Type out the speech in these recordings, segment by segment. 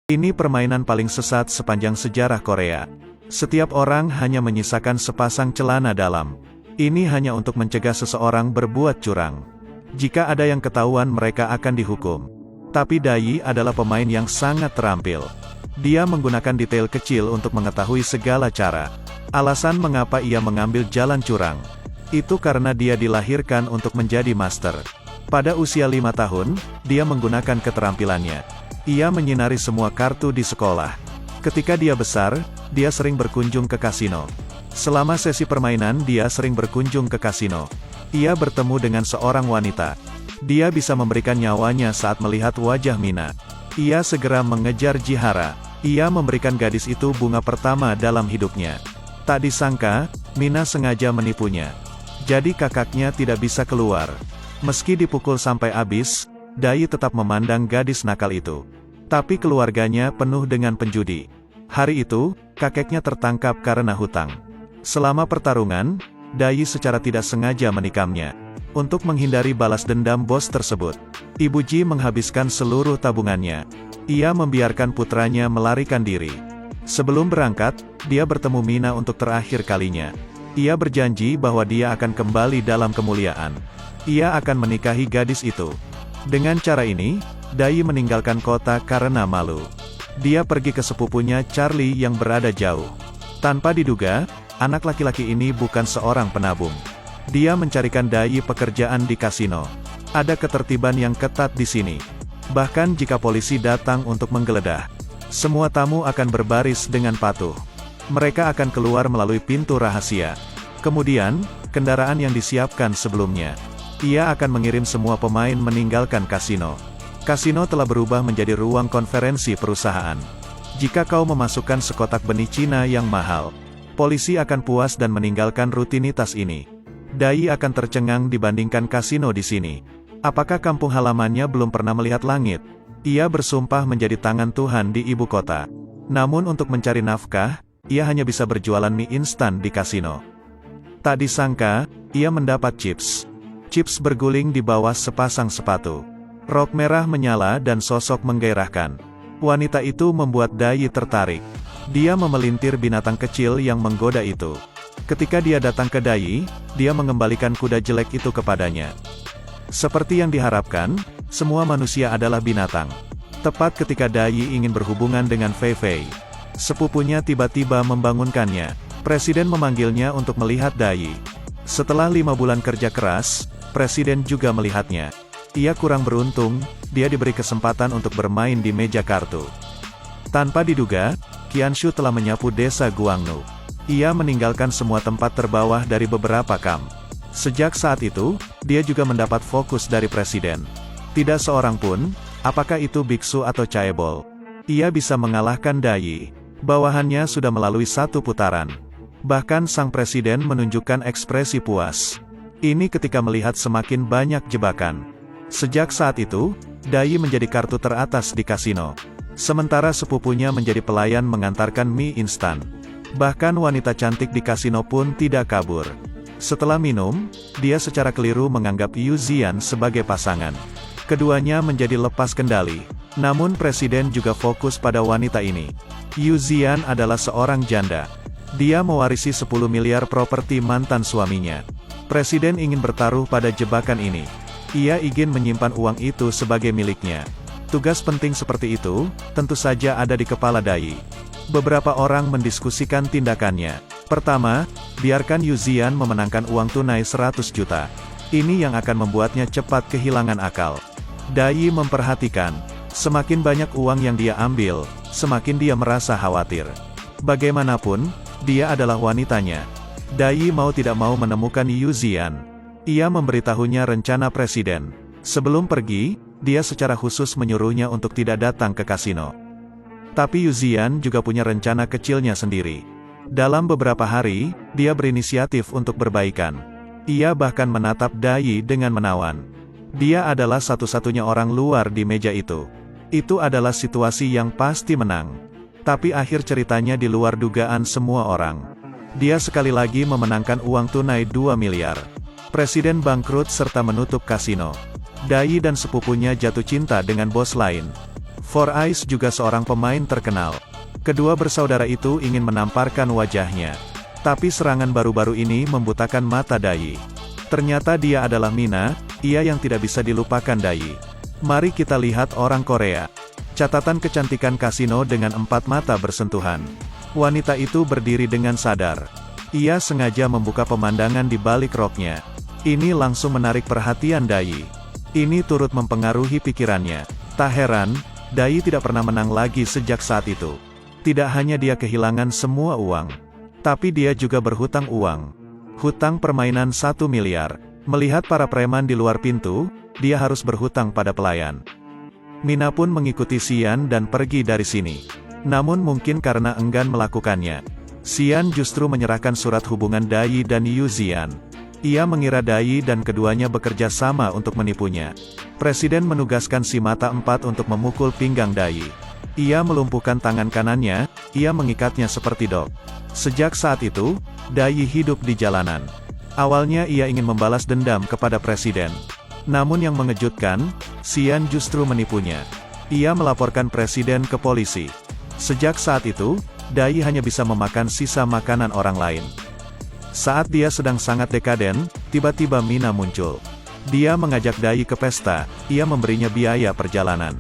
Ini permainan paling sesat sepanjang sejarah Korea. Setiap orang hanya menyisakan sepasang celana dalam. Ini hanya untuk mencegah seseorang berbuat curang. Jika ada yang ketahuan mereka akan dihukum. Tapi Dayi adalah pemain yang sangat terampil. Dia menggunakan detail kecil untuk mengetahui segala cara. Alasan mengapa ia mengambil jalan curang. Itu karena dia dilahirkan untuk menjadi master. Pada usia 5 tahun, dia menggunakan keterampilannya. Ia menyinari semua kartu di sekolah. Ketika dia besar, dia sering berkunjung ke kasino. Selama sesi permainan dia sering berkunjung ke kasino. Ia bertemu dengan seorang wanita. Dia bisa memberikan nyawanya saat melihat wajah Mina. Ia segera mengejar Jihara. Ia memberikan gadis itu bunga pertama dalam hidupnya. Tak disangka, Mina sengaja menipunya. Jadi kakaknya tidak bisa keluar. Meski dipukul sampai habis, Dayi tetap memandang gadis nakal itu. Tapi keluarganya penuh dengan penjudi. Hari itu, kakeknya tertangkap karena hutang. Selama pertarungan, Dayi secara tidak sengaja menikamnya. Untuk menghindari balas dendam bos tersebut, Ibu Ji menghabiskan seluruh tabungannya. Ia membiarkan putranya melarikan diri. Sebelum berangkat, dia bertemu Mina untuk terakhir kalinya. Ia berjanji bahwa dia akan kembali dalam kemuliaan. Ia akan menikahi gadis itu. Dengan cara ini, Dayi meninggalkan kota karena malu. Dia pergi ke sepupunya Charlie yang berada jauh. Tanpa diduga, anak laki-laki ini bukan seorang penabung. Dia mencarikan Dayi pekerjaan di kasino. Ada ketertiban yang ketat di sini. Bahkan jika polisi datang untuk menggeledah, semua tamu akan berbaris dengan patuh. Mereka akan keluar melalui pintu rahasia. Kemudian, kendaraan yang disiapkan sebelumnya. Ia akan mengirim semua pemain meninggalkan kasino. Kasino telah berubah menjadi ruang konferensi perusahaan. Jika kau memasukkan sekotak benih Cina yang mahal, polisi akan puas dan meninggalkan rutinitas ini. Dayi akan tercengang dibandingkan kasino di sini. Apakah kampung halamannya belum pernah melihat langit? Ia bersumpah menjadi tangan Tuhan di ibu kota. Namun untuk mencari nafkah, ia hanya bisa berjualan mie instan di kasino. Tak disangka, ia mendapat chips. Chips berguling di bawah sepasang sepatu. Rok merah menyala dan sosok menggairahkan. Wanita itu membuat Dayi tertarik. Dia memelintir binatang kecil yang menggoda itu. Ketika dia datang ke Dayi, dia mengembalikan kuda jelek itu kepadanya. Seperti yang diharapkan, semua manusia adalah binatang. Tepat ketika Dayi ingin berhubungan dengan Fei Fei, sepupunya tiba-tiba membangunkannya. Presiden memanggilnya untuk melihat Dayi. Setelah 5 bulan kerja keras, Presiden juga melihatnya. Ia kurang beruntung, dia diberi kesempatan untuk bermain di meja kartu. Tanpa diduga, Qianshu telah menyapu desa Guangnu. Ia meninggalkan semua tempat terbawah dari beberapa kamp. Sejak saat itu, dia juga mendapat fokus dari Presiden. Tidak seorang pun, apakah itu biksu atau chaebol, ia bisa mengalahkan Dayi. Bawahannya sudah melalui 1 putaran. Bahkan sang Presiden menunjukkan ekspresi puas. Ini ketika melihat semakin banyak jebakan. Sejak saat itu, Dayi menjadi kartu teratas di kasino. Sementara sepupunya menjadi pelayan mengantarkan mie instan. Bahkan wanita cantik di kasino pun tidak kabur. Setelah minum, dia secara keliru menganggap Yu Zian sebagai pasangan. Keduanya menjadi lepas kendali. Namun Presiden juga fokus pada wanita ini. Yu Zian adalah seorang janda. Dia mewarisi 10 miliar properti mantan suaminya. Presiden ingin bertaruh pada jebakan ini. Ia ingin menyimpan uang itu sebagai miliknya. Tugas penting seperti itu, tentu saja ada di kepala Dayi. Beberapa orang mendiskusikan tindakannya. Pertama, biarkan Yu Zian memenangkan uang tunai 100 juta. Ini yang akan membuatnya cepat kehilangan akal. Dayi memperhatikan, semakin banyak uang yang dia ambil, semakin dia merasa khawatir. Bagaimanapun, dia adalah wanitanya. Dayi mau tidak mau menemukan Yu Zian. Ia memberitahunya rencana Presiden. Sebelum pergi, dia secara khusus menyuruhnya untuk tidak datang ke kasino. Tapi Yu Zian juga punya rencana kecilnya sendiri. Dalam beberapa hari, dia berinisiatif untuk berbaikan. Ia bahkan menatap Dayi dengan menawan. Dia adalah satu-satunya orang luar di meja itu. Itu adalah situasi yang pasti menang. Tapi akhir ceritanya di luar dugaan semua orang. Dia sekali lagi memenangkan uang tunai 2 miliar. Presiden bangkrut serta menutup kasino. Dayi dan sepupunya jatuh cinta dengan bos lain. Four Eyes juga seorang pemain terkenal. Kedua bersaudara itu ingin menamparkan wajahnya. Tapi serangan baru-baru ini membutakan mata Dai. Ternyata dia adalah Mina, ia yang tidak bisa dilupakan Dai. Mari kita lihat orang Korea. Catatan kecantikan kasino dengan 4 mata bersentuhan. Wanita itu berdiri dengan sadar. Ia sengaja membuka pemandangan di balik roknya. Ini langsung menarik perhatian Dai. Ini turut mempengaruhi pikirannya. Tak heran, Dai tidak pernah menang lagi sejak saat itu. Tidak hanya dia kehilangan semua uang, tapi dia juga berhutang uang. Hutang permainan 1 miliar. Melihat para preman di luar pintu, dia harus berhutang pada pelayan. Mina pun mengikuti Xian dan pergi dari sini. Namun mungkin karena enggan melakukannya, Xian justru menyerahkan surat hubungan Dai dan Yu Zian. Ia mengira Dai dan keduanya bekerja sama untuk menipunya. Presiden menugaskan si mata 4 untuk memukul pinggang Dai. Ia melumpuhkan tangan kanannya, ia mengikatnya seperti dog. Sejak saat itu, Dai hidup di jalanan. Awalnya ia ingin membalas dendam kepada presiden. Namun yang mengejutkan, Xian justru menipunya. Ia melaporkan presiden ke polisi. Sejak saat itu, Dai hanya bisa memakan sisa makanan orang lain. Saat dia sedang sangat dekaden, tiba-tiba Mina muncul. Dia mengajak Dai ke pesta, ia memberinya biaya perjalanan.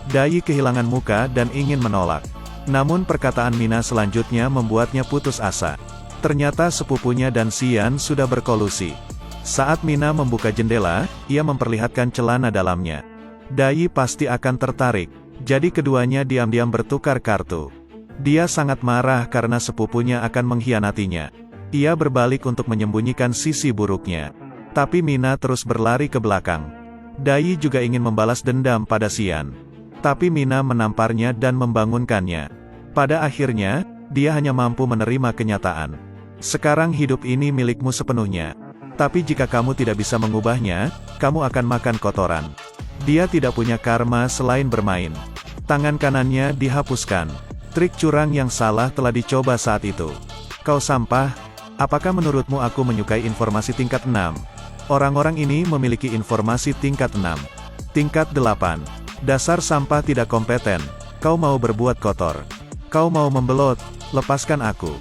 Dai kehilangan muka dan ingin menolak. Namun perkataan Mina selanjutnya membuatnya putus asa. Ternyata sepupunya dan Xian sudah berkolusi. Saat Mina membuka jendela, ia memperlihatkan celana dalamnya. Dai pasti akan tertarik, jadi keduanya diam-diam bertukar kartu. Dia sangat marah karena sepupunya akan mengkhianatinya. Ia berbalik untuk menyembunyikan sisi buruknya. Tapi Mina terus berlari ke belakang. Dai juga ingin membalas dendam pada Xian. Tapi Mina menamparnya dan membangunkannya. Pada akhirnya, dia hanya mampu menerima kenyataan. Sekarang hidup ini milikmu sepenuhnya. Tapi jika kamu tidak bisa mengubahnya, kamu akan makan kotoran. Dia tidak punya karma selain bermain. Tangan kanannya dihapuskan. Trik curang yang salah telah dicoba saat itu. Kau sampah. Apakah menurutmu aku menyukai informasi tingkat 6? Orang-orang ini memiliki informasi tingkat 6. Tingkat 8. Dasar sampah tidak kompeten. Kau mau berbuat kotor. Kau mau membelot. Lepaskan aku.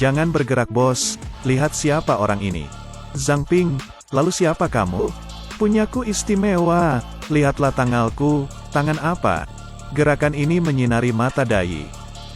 Jangan bergerak bos. Lihat siapa orang ini. Zhang Ping, lalu siapa kamu? Punyaku istimewa. Lihatlah tanggalku. Tangan apa? Gerakan ini menyinari mata Dai.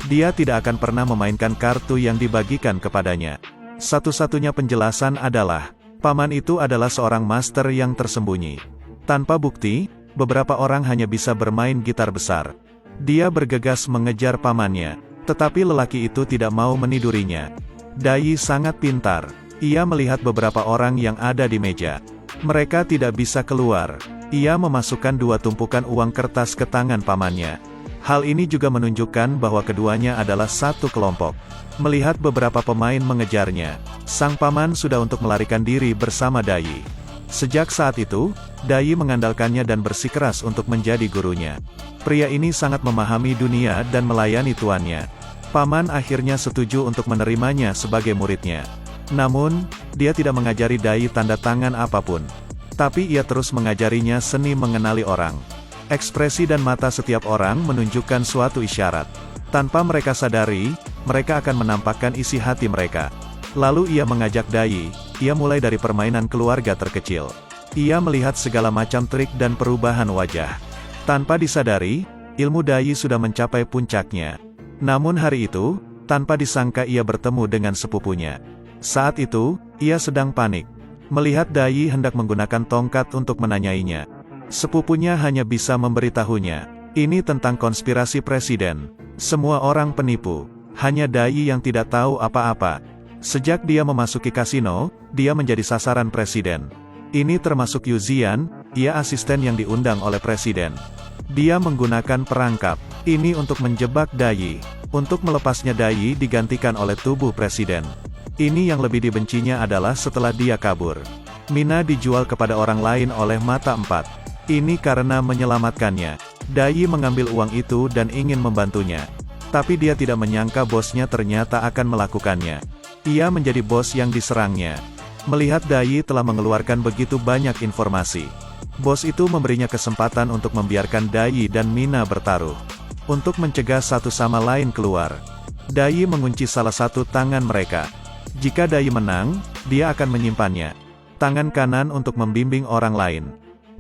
Dia tidak akan pernah memainkan kartu yang dibagikan kepadanya. Satu-satunya penjelasan adalah, paman itu adalah seorang master yang tersembunyi. Tanpa bukti, beberapa orang hanya bisa bermain gitar besar. Dia bergegas mengejar pamannya, tetapi lelaki itu tidak mau menidurinya. Dai sangat pintar. Ia melihat beberapa orang yang ada di meja. Mereka tidak bisa keluar. Ia memasukkan 2 tumpukan uang kertas ke tangan pamannya. Hal ini juga menunjukkan bahwa keduanya adalah satu kelompok. Melihat beberapa pemain mengejarnya, sang paman sudah untuk melarikan diri bersama Dai. Sejak saat itu, Dai mengandalkannya dan bersikeras untuk menjadi gurunya. Pria ini sangat memahami dunia dan melayani tuannya. Paman akhirnya setuju untuk menerimanya sebagai muridnya. Namun, dia tidak mengajari Dai tanda tangan apapun. Tapi ia terus mengajarinya seni mengenali orang. Ekspresi dan mata setiap orang menunjukkan suatu isyarat. Tanpa mereka sadari, mereka akan menampakkan isi hati mereka. Lalu ia mengajak Dai, ia mulai dari permainan keluarga terkecil. Ia melihat segala macam trik dan perubahan wajah. Tanpa disadari, ilmu Dai sudah mencapai puncaknya. Namun hari itu, tanpa disangka ia bertemu dengan sepupunya. Saat itu, ia sedang panik. Melihat Dai hendak menggunakan tongkat untuk menanyainya. Sepupunya hanya bisa memberitahunya. Ini tentang konspirasi presiden. Semua orang penipu. Hanya Dai yang tidak tahu apa-apa. Sejak dia memasuki kasino, dia menjadi sasaran presiden. Ini termasuk Yu Zian, ia asisten yang diundang oleh presiden. Dia menggunakan perangkap ini untuk menjebak Dai. Untuk melepasnya Dai digantikan oleh tubuh presiden. Ini yang lebih dibencinya adalah setelah dia kabur. Mina dijual kepada orang lain oleh mata 4. Ini karena menyelamatkannya. Dai mengambil uang itu dan ingin membantunya. Tapi dia tidak menyangka bosnya ternyata akan melakukannya. Ia menjadi bos yang diserangnya. Melihat Dai telah mengeluarkan begitu banyak informasi, Bos itu memberinya kesempatan untuk membiarkan Dai dan Mina bertaruh. Untuk mencegah satu sama lain keluar, Dai mengunci salah satu tangan mereka. Jika Dai menang, dia akan menyimpannya. Tangan kanan untuk membimbing orang lain.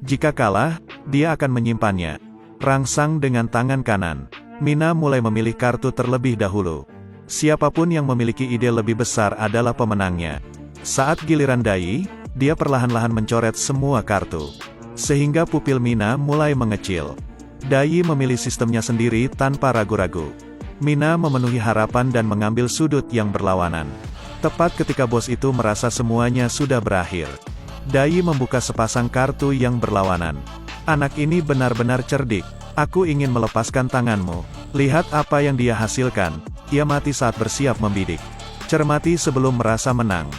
Jika kalah, dia akan menyimpannya. Rangsang dengan tangan kanan. Mina mulai memilih kartu terlebih dahulu. Siapapun yang memiliki ide lebih besar adalah pemenangnya. Saat giliran Dai, dia perlahan-lahan mencoret semua kartu. Sehingga pupil Mina mulai mengecil. Dai memilih sistemnya sendiri tanpa ragu-ragu. Mina memenuhi harapan dan mengambil sudut yang berlawanan. Tepat ketika bos itu merasa semuanya sudah berakhir, Dai membuka sepasang kartu yang berlawanan. Anak ini benar-benar cerdik. Aku ingin melepaskan tanganmu. Lihat apa yang dia hasilkan. Ia mati saat bersiap membidik. Cermati sebelum merasa menang.